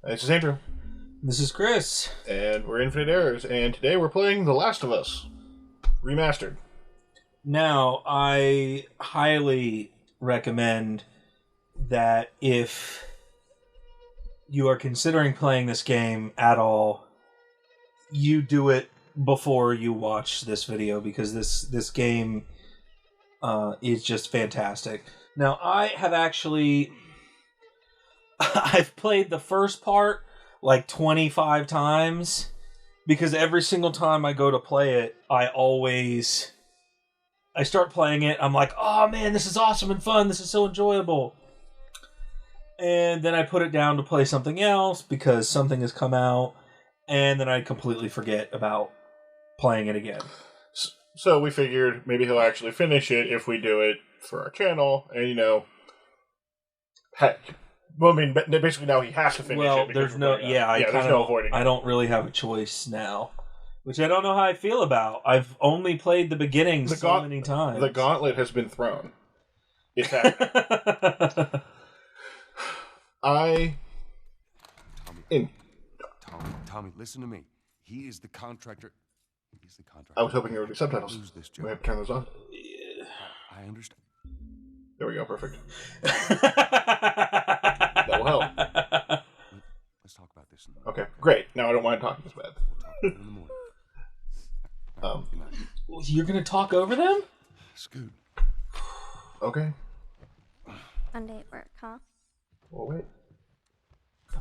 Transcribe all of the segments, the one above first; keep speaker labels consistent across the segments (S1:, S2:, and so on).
S1: This is Andrew.
S2: This is Chris.
S1: And we're Infinite Errors, and today we're playing The Last of Us Remastered.
S2: Now, I highly recommend that if you are considering playing this game at all, you do it before you watch this video, because this game is just fantastic. Now, I have actually... I've played the first part like 25 times, because every single time I go to play it, I start playing it, I'm like, oh man, this is awesome and fun, this is so enjoyable. And then I put it down to play something else because something has come out, and then I completely forget about playing it again.
S1: So we figured maybe he'll actually finish it if we do it for our channel, and heck. Well, I mean, basically now he has to finish it.
S2: Well, there's no avoiding it. I don't really have a choice now, which I don't know how I feel about. I've only played the beginning so many times.
S1: The gauntlet has been thrown. It's happening.
S3: Tommy, listen to me. He is the contractor. He's the contractor.
S1: I was hoping there would be subtitles. We have to turn those on.
S3: I understand.
S1: There we go. Perfect. That will help.
S3: Let's talk about this.
S1: Okay, great. Now I don't mind talking this bad.
S3: We'll talk in the morning.
S2: You're gonna talk over them?
S3: Scoot.
S1: Okay.
S4: Monday at work, huh?
S1: Well, wait.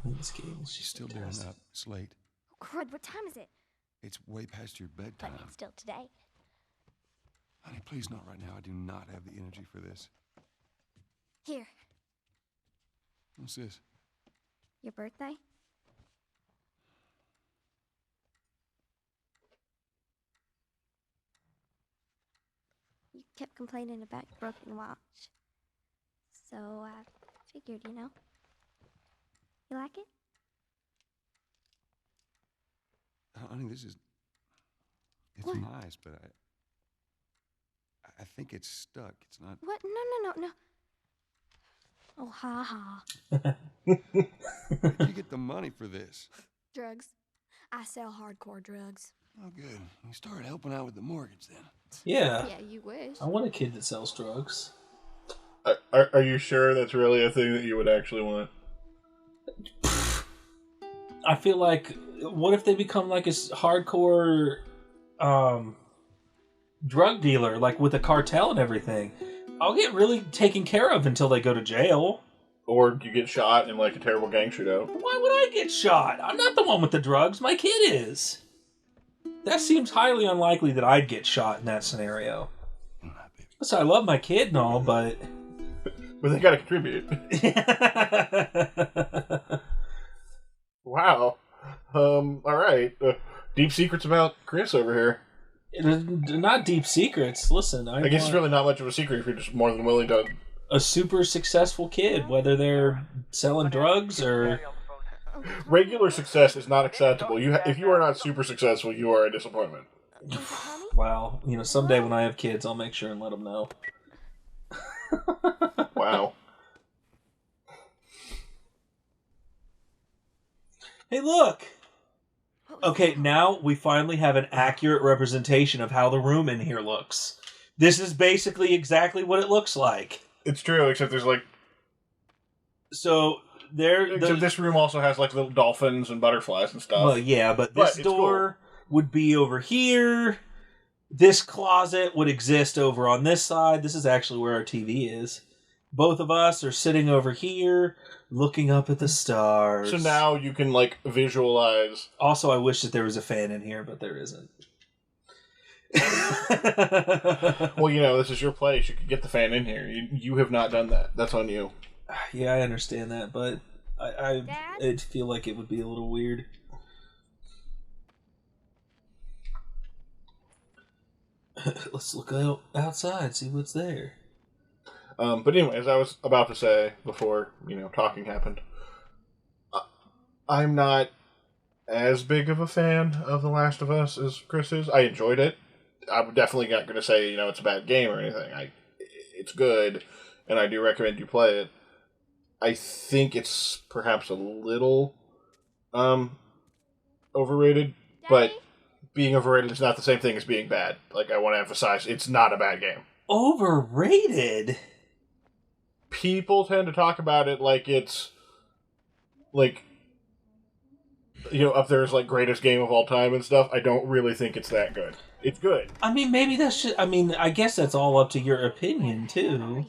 S2: This game is
S3: She's still doing up. It's late.
S4: Oh, crud, what time is it?
S3: It's way past your bedtime.
S4: But it's still today.
S3: Honey, please not right now. I do not have the energy for this.
S4: Here,
S3: What's this?
S4: your birthday? You kept complaining about your broken watch. So I figured, You like it?
S3: Honey, it's
S4: What?
S3: nice, but I think it's stuck. It's not.
S4: What? No. Oh, ha ha.
S3: Where did you get the money for this?
S4: Drugs. I sell hardcore drugs.
S3: Oh, good. You started helping out with the mortgage then.
S2: Yeah.
S4: Yeah, you wish.
S2: I want a kid that sells drugs.
S1: Are you sure that's really a thing that you would actually want?
S2: I feel like, what if they become like a hardcore drug dealer, like with a cartel and everything? I'll get really taken care of until they go to jail.
S1: Or you get shot in like a terrible gang shootout.
S2: Why would I get shot? I'm not the one with the drugs. My kid is. That seems highly unlikely that I'd get shot in that scenario. So I love my kid and all, but...
S1: But they gotta contribute. Wow. Alright. Deep secrets about Chris over here.
S2: Not deep secrets. Listen,
S1: I guess it's really not much of a secret if you're just more than willing to...
S2: A super successful kid, whether they're selling drugs or...
S1: Regular success is not acceptable. If you are not super successful, you are a disappointment.
S2: Well, someday when I have kids, I'll make sure and let them know.
S1: Wow.
S2: Hey, look! Okay, now we finally have an accurate representation of how the room in here looks. This is basically exactly what it looks like.
S1: It's true, except there's like...
S2: So,
S1: Except this room also has like little dolphins and butterflies and stuff.
S2: Well, yeah, but this door would be over here. This closet would exist over on this side. This is actually where our TV is. Both of us are sitting over here, looking up at the stars.
S1: So now you can, like, visualize...
S2: Also, I wish that there was a fan in here, but there isn't.
S1: Well, this is your place. You could get the fan in here. You have not done that. That's on you.
S2: Yeah, I understand that, but I feel like it would be a little weird. Let's look outside, see what's there.
S1: But anyway, as I was about to say before, talking happened, I'm not as big of a fan of The Last of Us as Chris is. I enjoyed it. I'm definitely not going to say, it's a bad game or anything. It's good, and I do recommend you play it. I think it's perhaps a little Overrated, but being overrated is not the same thing as being bad. Like, I want to emphasize, it's not a bad game.
S2: Overrated?
S1: People tend to talk about it like it's, like, up there as, like, greatest game of all time and stuff. I don't really think it's that good. It's good.
S2: I mean, maybe that's just, I guess that's all up to your opinion, too.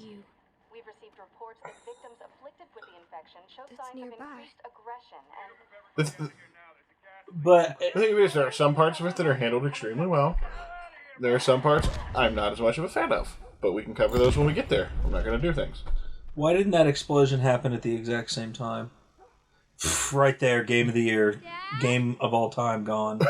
S5: We've received reports that victims afflicted with the infection show signs of increased aggression and...
S2: But
S1: the thing is, there are some parts of it that are handled extremely well. There are some parts I'm not as much of a fan of, but we can cover those when we get there. I'm not going to do things.
S2: Why didn't that explosion happen at the exact same time? Right there, game of the year, game of all time gone.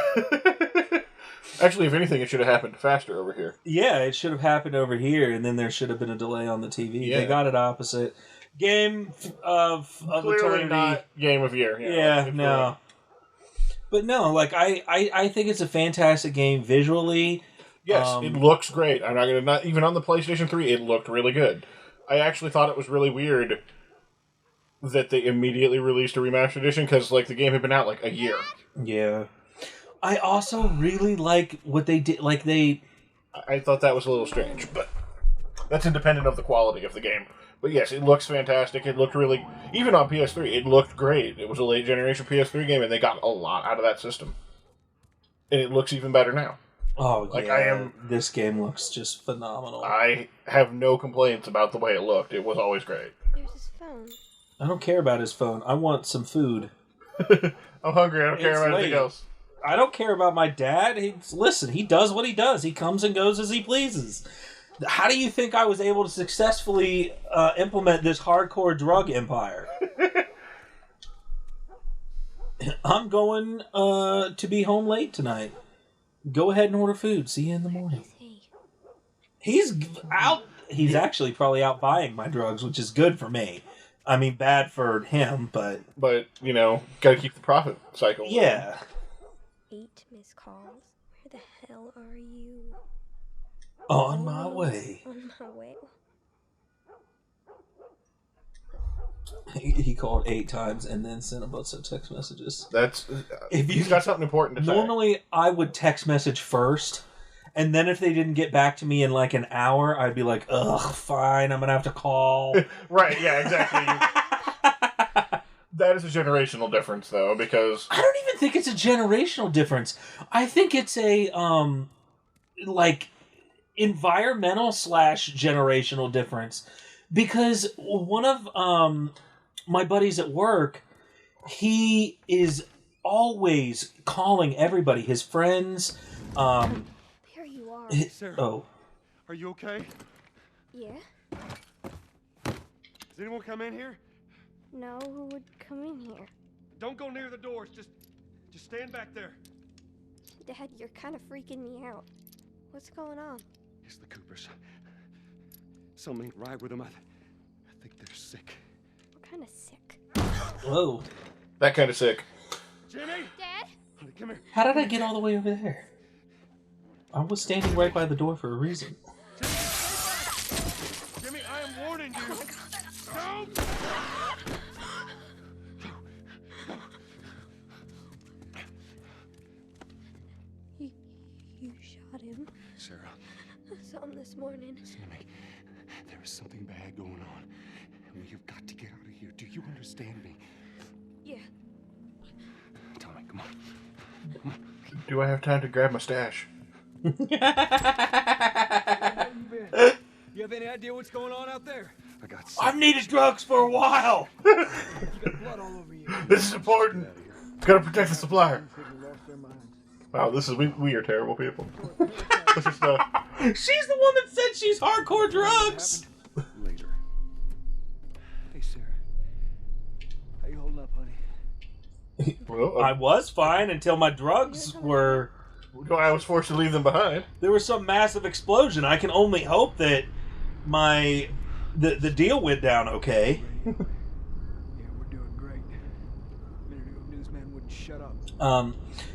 S1: Actually, if anything, it should have happened faster over here.
S2: Yeah, it should have happened over here, and then there should have been a delay on the TV.
S1: Yeah.
S2: They got it opposite. Game of
S1: Clearly
S2: eternity.
S1: Not game of year.
S2: Yeah, no. Right. But no, like, I think it's a fantastic game visually.
S1: Yes, it looks great. I'm not gonna even on the PlayStation 3, it looked really good. I actually thought it was really weird that they immediately released a remastered edition because, like, the game had been out like a year.
S2: Yeah. I also really like what they did. Like,
S1: I thought that was a little strange, but that's independent of the quality of the game. But yes, it looks fantastic. It looked really... Even on PS3, it looked great. It was a late-generation PS3 game, and they got a lot out of that system. And it looks even better now.
S2: Oh, like, yeah. This game looks just phenomenal.
S1: I have no complaints about the way it looked. It was always great.
S4: There's his phone.
S2: I don't care about his phone. I want some food.
S1: I'm hungry. I don't care about anything else.
S2: I don't care about my dad. Listen, he does what he does. He comes and goes as he pleases. How do you think I was able to successfully implement this hardcore drug empire? I'm going to be home late tonight. Go ahead and order food. See you in the morning. He's out. He's actually probably out buying my drugs, which is good for me. I mean, bad for him, but...
S1: But, gotta keep the profit cycle.
S2: Yeah.
S4: 8 missed calls. Where the hell are you?
S2: On my way.
S4: On my way.
S2: He called 8 times and then sent a bunch of text messages.
S1: He's got something important to say.
S2: Normally, I would text message first, and then if they didn't get back to me in like an hour, I'd be like, ugh, fine, I'm going to have to call.
S1: Right, yeah, exactly. That is a generational difference, though, because...
S2: I don't even think it's a generational difference. I think it's a, environmental / generational difference. Because one of my buddies at work, he is always calling everybody, his friends.
S4: There you are.
S3: Sarah, are you okay?
S4: Yeah?
S3: Does anyone come in here?
S4: No, who would come in here?
S3: Don't go near the doors. Just stand back there.
S4: Dad, you're kind of freaking me out. What's going on?
S3: It's the Coopers. Something ain't right with them. I think they're sick.
S4: What kind of sick?
S2: Whoa.
S1: That kind of sick.
S3: Jimmy!
S4: Dad?
S3: Honey, come here.
S2: How did I get all the way over there? I was standing right by the door for a reason.
S3: Jimmy, I am warning you. Oh my God. Don't!
S4: You shot him?
S3: Sarah.
S4: I saw him this morning.
S3: Listen to me. There is something bad going on. And we have got to get out of here. Do you understand me?
S4: Yeah.
S3: Tommy, come on.
S1: Come on. Do I have time to grab my stash?
S6: You have any idea what's going on out there?
S3: I got
S2: I've needed drugs for a while.
S6: You got blood all over you.
S1: This is important. Gotta protect the supplier. Wow, we are terrible people. She's
S2: the one that said she's hardcore drugs.
S3: Later.
S6: Hey, Sarah. How you holding up, honey?
S1: Well,
S2: I was fine until my drugs were...
S1: I was forced to leave them behind.
S2: There was some massive explosion. I can only hope that the deal went down okay.
S6: Yeah, we're doing great. A minute ago, newsman wouldn't shut up.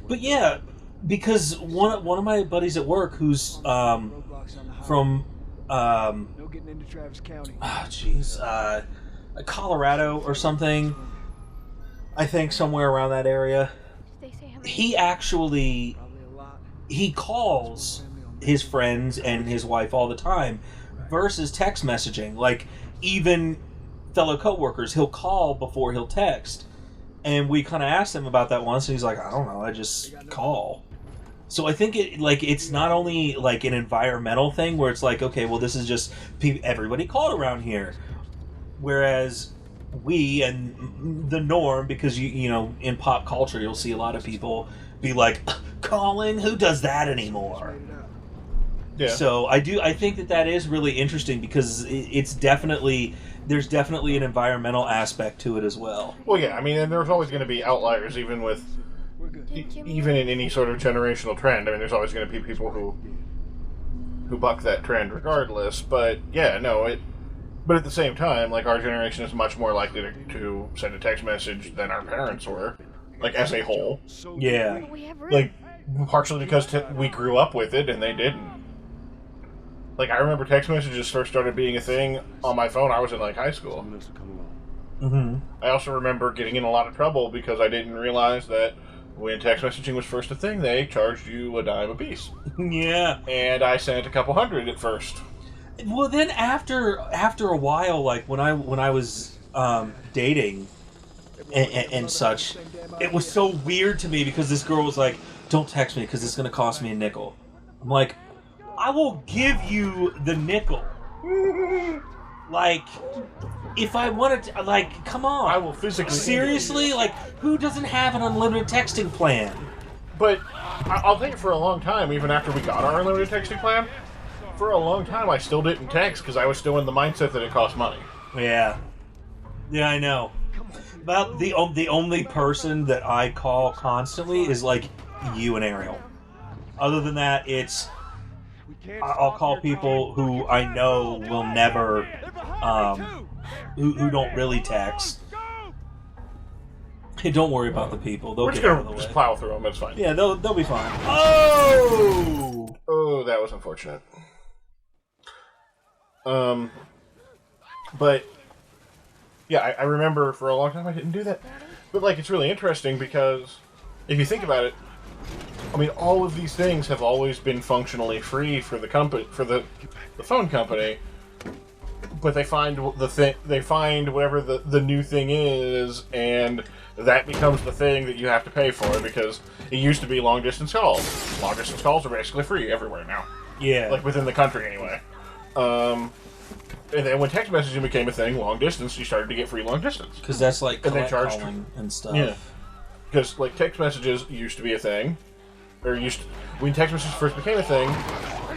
S2: But yeah, because one of my buddies at work who's from
S6: No getting into Travis County.
S2: Colorado or something. I think somewhere around that area.
S4: Did they say how many?
S2: He actually
S6: Probably a lot.
S2: he calls his friends and his wife all the time versus text messaging. Like, even fellow coworkers, he'll call before he'll text. And we kind of asked him about that once, and he's like, I don't know, I just call. So I think it's not only like an environmental thing where it's like, okay, well, this is just everybody called around here, whereas we and the norm, because you know, in pop culture you'll see a lot of people be like, calling, who does that anymore?
S1: Yeah.
S2: So I think that is really interesting, because it's definitely, there's definitely an environmental aspect to it as well.
S1: Well, yeah, I mean, and there's always going to be outliers, even with even in any sort of generational trend. I mean, there's always going to be people who buck that trend regardless. But yeah, no, but at the same time, like, our generation is much more likely to send a text message than our parents were, like, as a whole.
S2: Yeah.
S4: We have room.
S1: Like, partially because we grew up with it and they didn't. Like, I remember text messages first started being a thing on my phone. I was in, like, high school.
S2: Mm-hmm.
S1: I also remember getting in a lot of trouble because I didn't realize that when text messaging was first a thing, they charged you a dime a piece.
S2: Yeah.
S1: And I sent a couple hundred at first.
S2: Well, then after a while, like when I was dating and such, it was so weird to me, because this girl was like, "Don't text me because it's going to cost me a nickel." I'm like, I will give you the nickel. Like, if I wanted to, like, come on.
S1: I will physically.
S2: Seriously? Like, who doesn't have an unlimited texting plan?
S1: But I'll think for a long time, even after we got our unlimited texting plan, for a long time I still didn't text because I was still in the mindset that it cost money.
S2: Yeah. Yeah, I know. About the only person that I call constantly is, like, you and Ariel. Other than that, I'll call people who I know will never, who don't really text. Hey, don't worry about the people. They'll
S1: We're
S2: get
S1: just
S2: out of
S1: gonna
S2: the
S1: just
S2: way.
S1: plow through them. It's fine.
S2: Yeah, they'll be fine. Oh!
S1: Oh, that was unfortunate. But yeah, I remember for a long time I didn't do that. But, like, it's really interesting because if you think about it, I mean, all of these things have always been functionally free for the company, for the phone company. But they find whatever the new thing is, and that becomes the thing that you have to pay for, because it used to be long distance calls. Long distance calls are basically free everywhere now.
S2: Yeah.
S1: Like, within the country anyway. And then when text messaging became a thing, long distance, you started to get free long distance.
S2: Because that's like
S1: And they
S2: collect
S1: charged-
S2: calling and stuff.
S1: Yeah. Because, like, text messages used to be a thing. When text messages first became a thing,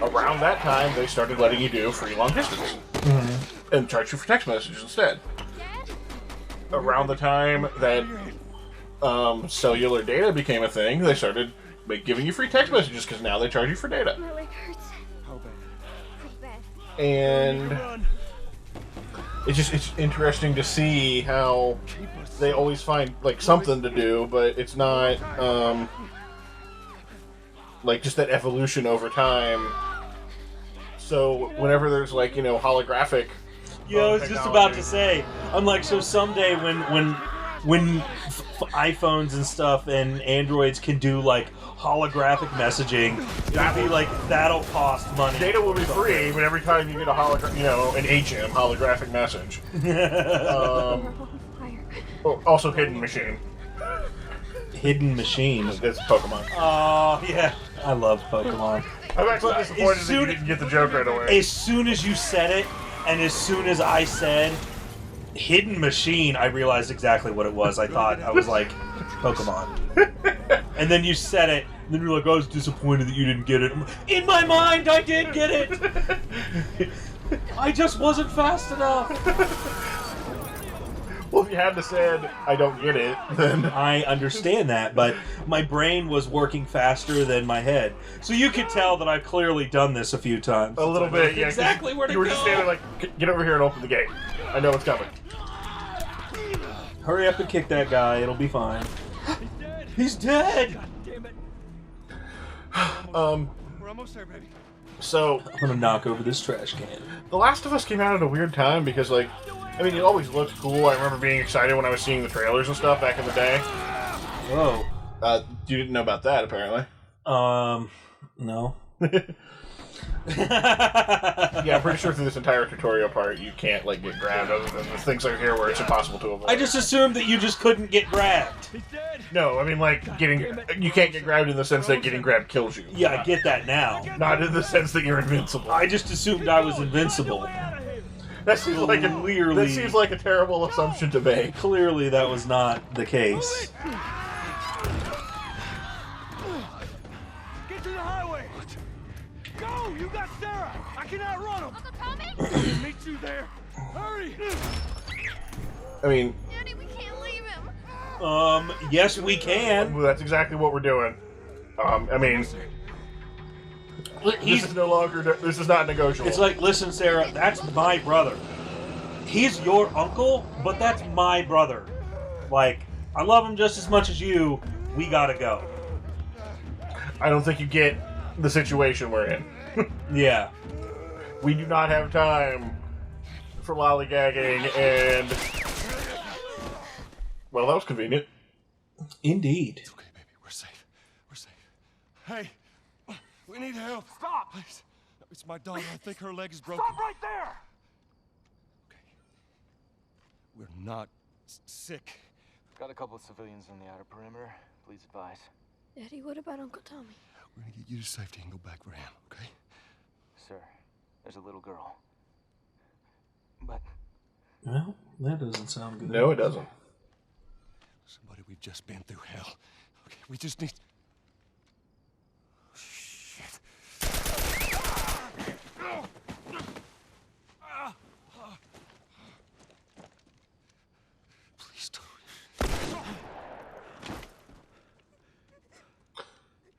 S1: around that time, they started letting you do free long distance. Mm-hmm. And charge you for text messages instead. Around the time that cellular data became a thing, they started giving you free text messages, because now they charge you for data.
S4: My leg hurts.
S3: How bad?
S4: Pretty bad.
S1: And it's interesting to see how they always find, like, something to do, but it's not like, just that evolution over time. So whenever there's, like, you know, holographic
S2: Yeah, I was just about to say. I'm like, so someday when iPhones and stuff and Androids can do, like, holographic messaging, it'll be like, that'll cost money.
S1: data will be free, but every time you get an HM holographic message. Also hidden machine.
S2: Hidden machine.
S1: It's Pokemon.
S2: Oh, yeah. I love Pokemon.
S1: I'm actually disappointed that you didn't get the joke right away.
S2: As soon as you said it, and as soon as I said hidden machine, I realized exactly what it was. I was like, Pokemon. And then you said it, and then you're like, I was disappointed that you didn't get it. In my mind, I did get it! I just wasn't fast enough.
S1: Well, if you hadn't said, I don't get it, then...
S2: I understand that, but my brain was working faster than my head. So you could tell that I've clearly done this a few times.
S1: A little bit, yeah.
S2: Exactly where to
S1: You were
S2: go.
S1: just standing like, get over here and open the gate. I know what's coming.
S2: Hurry up and kick that guy, it'll be fine. He's dead!
S6: Damn it.
S3: We're almost there, baby.
S1: So,
S2: I'm gonna knock over this trash can.
S1: The Last of Us came out at a weird time because, like, I mean, it always looks cool. I remember being excited when I was seeing the trailers and stuff back in the day.
S2: Whoa.
S1: You didn't know about that, apparently.
S2: No.
S1: Yeah, I'm pretty sure through this entire tutorial part, you can't, like, get grabbed other than the things like here where it's impossible to avoid.
S2: I just assumed that you just couldn't get grabbed.
S6: He's dead.
S1: No, I mean, like, you can't get grabbed in the sense that getting grabbed kills you.
S2: Yeah, I get that now.
S1: Not in the sense that you're invincible.
S2: I just assumed I was invincible.
S1: That seems like a terrible assumption to make.
S2: Clearly, that was not the case.
S6: Get to the highway. Go! You got Sarah. I can outrun him.
S4: Uncle Tommy?
S6: I'll meet you there. Hurry!
S1: I mean,
S4: Daddy, we can't leave him.
S2: Yes, we can.
S1: that's exactly what we're doing. I mean, this is not negotiable.
S2: It's like, listen, Sarah, that's my brother. He's your uncle, but that's my brother. Like, I love him just as much as you. We gotta go.
S1: I don't think you get the situation we're in.
S2: Yeah.
S1: We do not have time for lollygagging and... Well, that was convenient.
S2: Indeed.
S3: It's okay, baby. We're safe. We're safe. Hey, we need help.
S6: Stop!
S3: Please. It's my daughter. I think her leg is broken.
S6: Stop right there!
S3: Okay. We're not sick.
S7: Got a couple of civilians on the outer perimeter. Please advise.
S4: Daddy, what about Uncle Tommy?
S3: We're gonna get you to safety and go back for him, okay?
S7: Sir, there's a little girl. But
S2: Well, that doesn't sound good.
S1: No, it doesn't.
S3: Somebody, we've just been through hell. Okay, we just need... Shit. Please don't.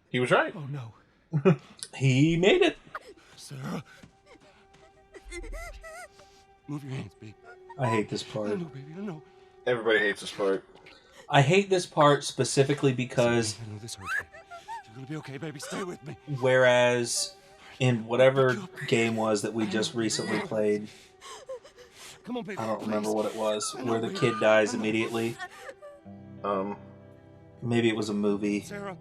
S1: He was right.
S3: Oh, no.
S2: He made it.
S3: Sarah. Move your hands, babe.
S2: I hate this
S3: I
S2: part.
S3: know, baby, I know.
S1: Everybody hates this part.
S2: I hate this part specifically because
S3: I know this hurts, baby. You're gonna be okay, baby. Stay with me.
S2: whereas in whatever game was that we just recently played,
S3: Come on, baby.
S2: I don't remember
S3: please.
S2: what it was, where the kid dies immediately. Maybe it was a movie.
S3: Sarah.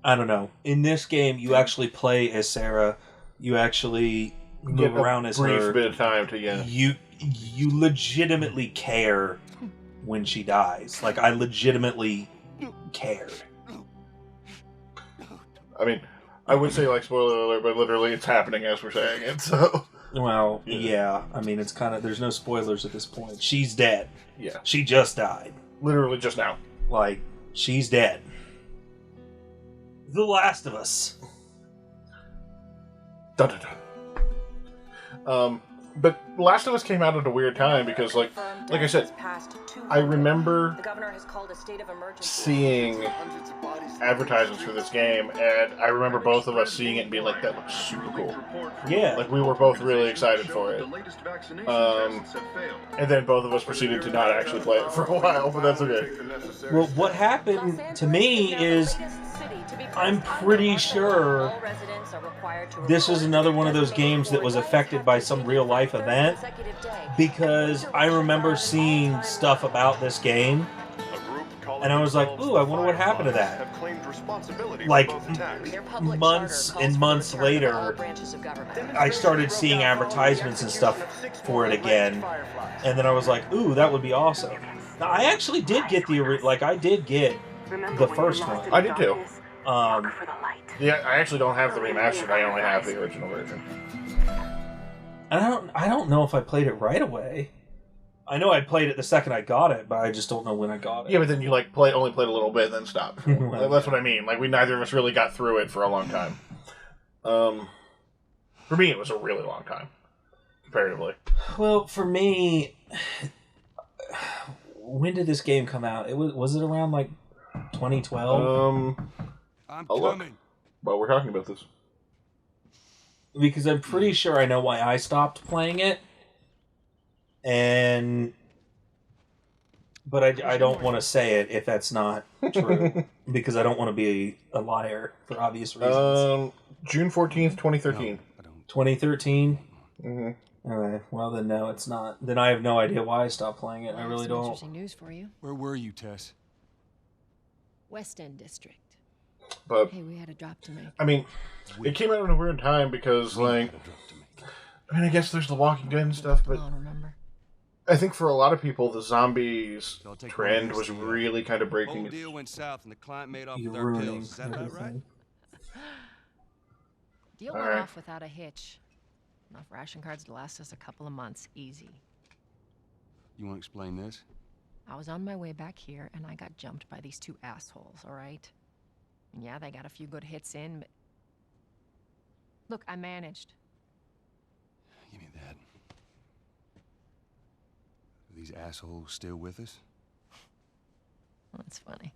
S2: I don't know. In this game, you actually play as Sarah. You actually move
S1: Get
S2: around
S1: a
S2: as
S1: brief
S2: her.
S1: bit of time to get...
S2: You legitimately care when she dies. Like, I legitimately cared.
S1: I mean, I would say, like, spoiler alert, but literally it's happening as we're saying it, so...
S2: Well, yeah. I mean, it's kind of... There's no spoilers at this point. She's dead.
S1: Yeah.
S2: She just died.
S1: Literally just now.
S2: Like, she's dead. The Last of Us.
S1: Dun, dun, dun. But Last of Us came out at a weird time because, like I said, I remember seeing advertisements for this game, and I remember both of us seeing it and being like, that looks super cool.
S2: Yeah.
S1: Like, we were both really excited for it. And then both of us proceeded to not actually play it for a while, but that's okay.
S2: Well, what happened to me is I'm pretty sure this is another one of those games that was affected by some real life event, because I remember seeing stuff about this game and I was like, ooh, I wonder what happened to that. Like, months and months later, I started seeing advertisements and stuff for it again, and then I was like, ooh, that would be awesome. Now, I actually did get I did get the first one.
S1: I did too. Yeah, I actually don't have the remastered. I only have the original version.
S2: And I don't know if I played it right away. I know I played it the second I got it, but I just don't know when I got it.
S1: Yeah, but then you only played a little bit and then stopped. That's what I mean. Like, we neither of us really got through it for a long time. For me, it was a really long time, comparatively.
S2: Well, for me, when did this game come out? Was it around like 2012?
S3: I'm
S1: I'll look
S3: coming.
S1: while we're talking about this.
S2: Because I'm pretty sure I know why I stopped playing it. But I don't want to say it if that's not true. Because I don't want to be a liar for obvious reasons.
S1: June 14th, 2013.
S3: No, I don't.
S2: 2013?
S1: Mm-hmm.
S2: Okay, well then no, it's not. Then I have no idea why I stopped playing it. I really don't.
S8: Interesting news for you.
S3: Where were you, Tess?
S8: West End District.
S1: But
S8: Hey, we had a drop to make.
S1: I mean, it came out in a weird time because, like, I mean, I guess there's the Walking Dead and stuff, but
S8: Remember?
S1: I think for a lot of people, the zombies trend was really kind of breaking.
S3: Whole deal went south, and the client made off
S2: You're
S3: with our
S2: ruining
S3: pills. Is that about right?
S2: everything.
S8: Deal
S1: All
S8: went
S1: right.
S8: off without a hitch. Enough ration cards to last us a couple of months, easy.
S3: You want to explain this?
S8: I was on my way back here, and I got jumped by these two assholes, all right? And yeah, they got a few good hits in, but... Look, I managed.
S3: Give me that. Are these assholes still with us?
S8: That's funny.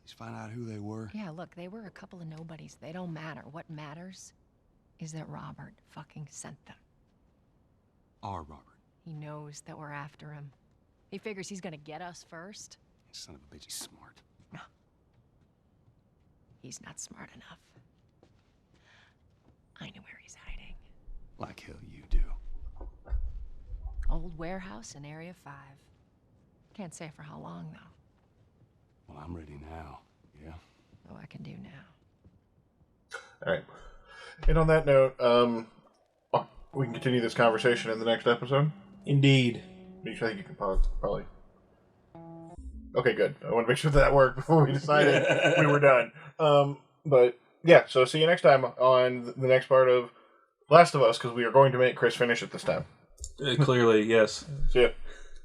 S3: Let's find out who they were.
S8: Yeah, look, they were a couple of nobodies. They don't matter. What matters is that Robert fucking sent them.
S3: Our Robert.
S8: He knows that we're after him. He figures he's gonna get us first.
S3: Son of a bitch, he's smart.
S8: No. He's not smart enough. I know where he's hiding.
S3: Like hell you do.
S8: Old warehouse in Area 5. Can't say for how long, though.
S3: Well, I'm ready now. Yeah?
S8: Oh, I can do now.
S1: All right. And on that note, we can continue this conversation in the next episode.
S2: Indeed.
S1: I think you can pause, probably. Okay, good. I want to make sure that worked before we decided we were done. But yeah, so see you next time on the next part of Last of Us, because we are going to make Chris finish it this time.
S2: Clearly, yes.
S1: See ya.